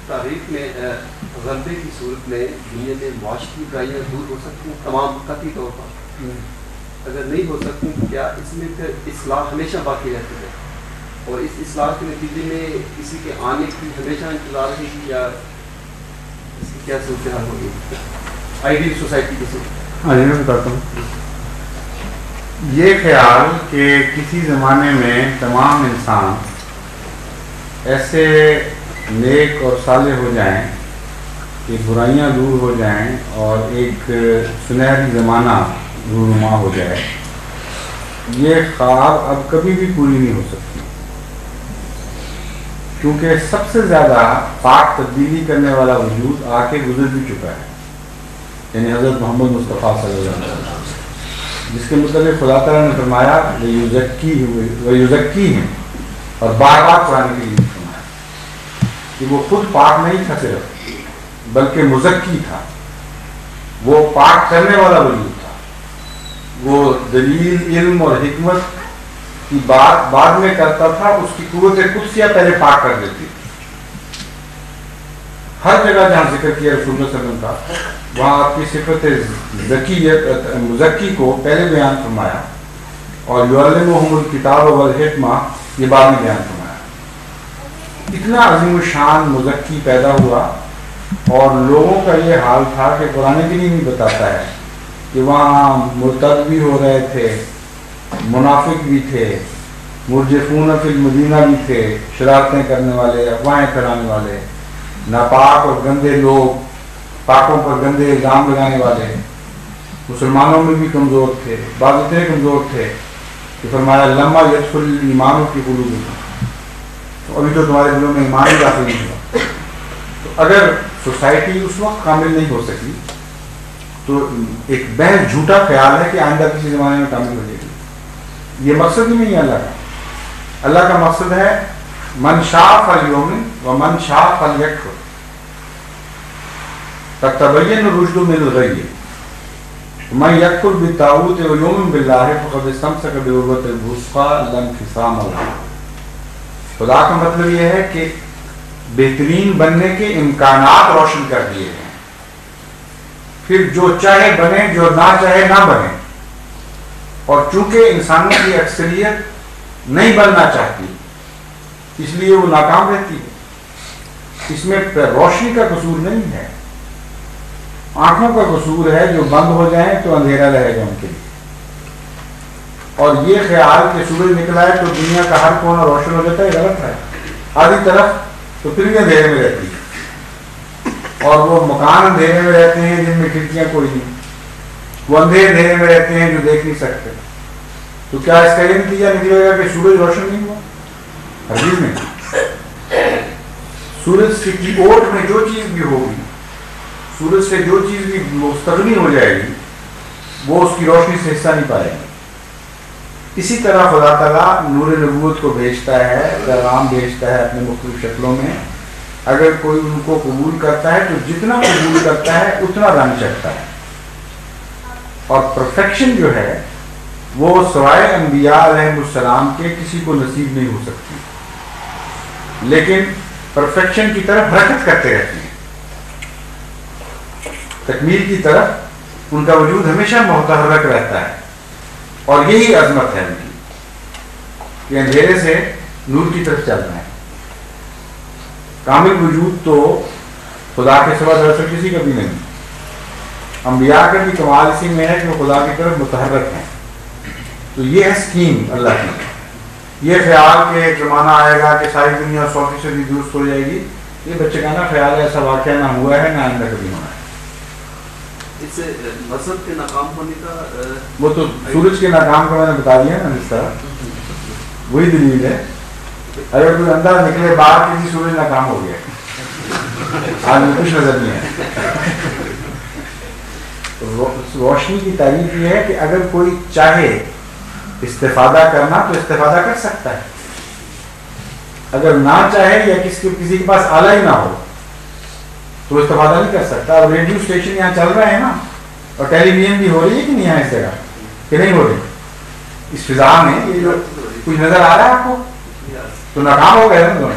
تاریخ میں غلبے کی صورت میں دنیا میں معاشرتی برائیاں دور ہو سکتی ہیں تمام قطعی طور پر؟ اگر نہیں ہو سکتی تو کیا اس میں پھر اصلاح ہمیشہ باقی رہتی ہے اور اس اصلاح کے نتیجے میں کسی کے آنے کی ہمیشہ انتظار رہے گی یا اس کی کیا صورتحال ہوگی آئیڈیل سوسائٹی کی صورت؟ ہاں جی میں بتاتا ہوں. یہ خیال کہ کسی زمانے میں تمام انسان ایسے نیک اور صالح ہو جائیں کہ برائیاں دور ہو جائیں اور ایک سنہری زمانہ رونما ہو جائے، یہ خواب اب کبھی بھی پوری نہیں ہو سکتی، کیونکہ سب سے زیادہ پاک تبدیلی کرنے والا وجود آ کے گزر بھی چکا ہے، یعنی حضرت محمد مصطفیٰ صلی اللہ علیہ وسلم، جس کے متعلق خدا تعالیٰ نے فرمایا وَيُزَكِّيهِمْ اور بار بار قرآن کی فرمایا کہ وہ خود پاک نہیں تھا صرف، بلکہ مزکی تھا، وہ پاک کرنے والا وجود تھا، وہ دلیل علم اور حکمت کی بات بعد میں کرتا تھا، اس کی قوت قدسیہ پہلے پاک کر دیتی تھی. ہر جگہ جہاں ذکر کیا رسول اللہ صلی اللہ علیہ وسلم کا وہاں آپ کی صفت مزکی کو پہلے بیان فرمایا اور یعلمہم الکتاب والحکمہ یہ بعد میں بیان فرمایا. اتنا عظیم الشان مزکی پیدا ہوا اور لوگوں کا یہ حال تھا کہ قرآن کریم بھی بتاتا ہے کہ وہاں مرتد بھی ہو رہے تھے، منافق بھی تھے، مرجفون فی المدینہ بھی تھے، شرارتیں کرنے والے، افواہیں پھیلانے والے، ناپاک اور گندے لوگ، پاکوں پر گندے الزام لگانے والے. مسلمانوں میں بھی کمزور تھے، بعض اتنے کمزور تھے کہ فرمایا لما یدخل ایمان کی قلوبکم، تو ابھی تو تمہارے دلوں میں ایمان ہی داخل نہیں ہوا. تو اگر سوسائٹی اس وقت کامل نہیں ہو سکی تو ایک بہت جھوٹا خیال ہے کہ آئندہ کسی زمانے میں کامل ہو جائے گی. یہ مقصد ہی نہیں ہے اللہ کا. اللہ کا مقصد ہے من شاء فلیؤمن ومن شاء فلیکفر قد تبین الرشد من الغی من یکفر بالطاغوت ویؤمن باللہ فقد استمسک بالعروۃ الوثقی لا انفصام لها. خدا کا مطلب یہ ہے کہ بہترین بننے کے امکانات روشن کر دیے ہیں، پھر جو چاہے بنے، جو نہ چاہے نہ بنے. اور چونکہ انسانوں کی اکثریت نہیں بننا چاہتی اس لیے وہ ناکام رہتی ہے. اس میں روشنی کا قصور نہیں ہے، آنکھوں کا قصور ہے، جو بند ہو جائیں تو اندھیرا رہے گا ان کے لیے. اور یہ خیال کہ سورج نکلا ہے تو دنیا کا ہر کونا روشن ہو جاتا ہے غلط ہے. آدھی طرف تو پھر بھی اندھیرے میں رہتی ہے، اور وہ مکان اندھیرے میں رہتے ہیں جن میں کھڑکیاں کوئی نہیں، وہ اندھیرے میں رہتے ہیں جو دیکھ نہیں سکتے. تو کیا اس کا یہ نتیجہ نکلے گا کہ سورج روشن نہیں ہوا؟ ہرگز نہیں. سورج سے کی اوٹ میں جو چیز بھی ہوگی، سورج سے جو چیز بھی مستغنی ہو جائے گی، وہ اس کی روشنی سے حصہ نہیں پائے گی. اسی طرح خدا تعالیٰ نور نبوت کو بھیجتا ہے، پیغام بھیجتا ہے اپنے مختلف شکلوں میں. اگر کوئی ان کو قبول کرتا ہے تو جتنا قبول کرتا ہے اتنا رنگ چڑھتا ہے. اور پرفیکشن جو ہے وہ سوائے انبیاء علیہ السلام کے کسی کو نصیب نہیں ہو سکتی، لیکن پرفیکشن کی طرف حرکت کرتے رہتے ہیں، تکمیل کی طرف ان کا وجود ہمیشہ متحرک رہتا ہے. اور یہی عظمت ہے ان کی کہ اندھیرے سے نور کی طرف چلنا ہے. کامل وجود تو خدا کے سوا دراصل کسی کا بھی نہیں. انبیاء کا بھی کمال اسی میں ہے کہ وہ خدا کی طرف متحرک ہیں. تو یہ ہے سکیم اللہ کی. یہ خیال کہ ایک زمانہ آئے گا کہ ساری دنیا 100% درست ہو جائے گی، یہ بچگانہ خیال ہے. ایسا واقعہ نہ ہوا ہے، نہ آئندہ کبھی ہونا ہے. اس سے مذہب کے ناکام ہونے کا وہ تو سورج کے ناکام کا میں نے بتا دیا نا، اس طرح وہی دلیل ہے. اگر کوئی اندر نکلے باہر کسی سورج ناکام ہو گیا، آج میں کچھ نظر نہیں ہے. روشنی کی تعریف یہ ہے کہ اگر کوئی چاہے استفادہ کرنا تو استفادہ کر سکتا ہے، اگر نہ چاہے یا کسی کے پاس آلہ ہی نہ ہو تو استفادہ نہیں کر سکتا. اور ریڈیو اسٹیشن یہاں چل رہے ہیں نا، اور ٹیلی ویژن بھی ہو رہی ہے کہ نہیں یہاں اس جگہ کہ نہیں ہو رہی؟ اس فضا میں یہ جو کچھ نظر آ رہا ہے آپ کو تو ناکام ہو گئے نا دونوں.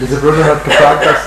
Does the brother have to practice